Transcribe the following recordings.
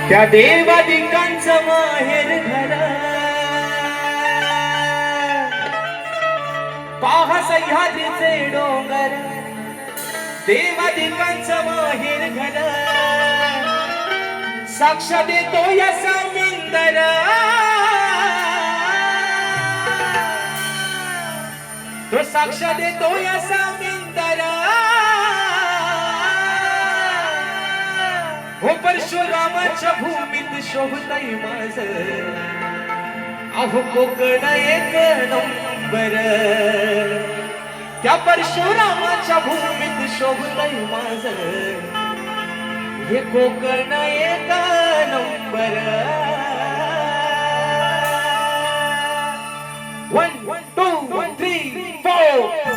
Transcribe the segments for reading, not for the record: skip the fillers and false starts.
त्या देवादिकांचं माहेर घर पाहा सह्याद्रीचे डोंगर देवादिकांचं माहेर घर साक्ष देतो या समुंदर तो साक्ष देतो या समुंदर हो परशुरामाच्या भूमीत शोभतय माझ अहो कोकण एक नंबर त्या परशुरामाच्या भूमीत शोभतय माझ हे कोकण एक नंबर 1 2 3 4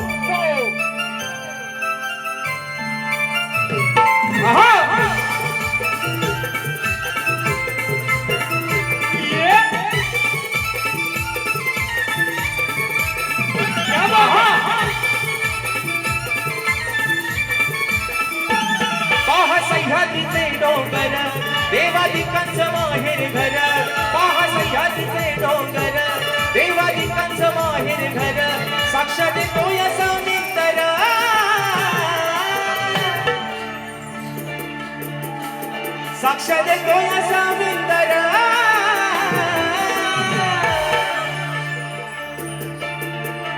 आहा सह्याद्रीचे डोंगर देवादिकांचं माहेर घर पाहा सह्याद्रीचे डोंगर देवादिकांचं माहेर घर साक्ष देतो या समुंदर साक्ष देतो या समुंदर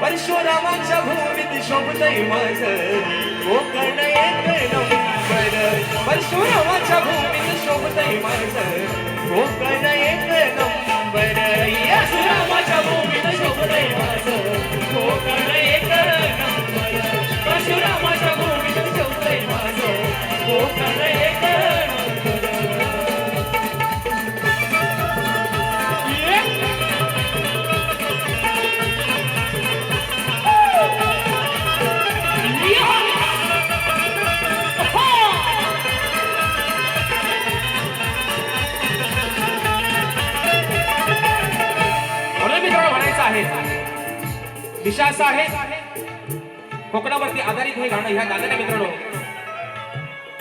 परशुरामाच्या भूमीत शोभतय माझ कोकण एक नंबर परशुरामाच्या भूमीत शोभतय माझ कोकण एक नंबर परशुरामाच्या भूमीत शोभतय माझ कोकण एक नंबर परशुरामाच्या भूमीत शोभतय माझ कोकण एक विषय असा आहे कोकणावरती आधारित हे गाणं ह्या गाण्याने मित्रांनो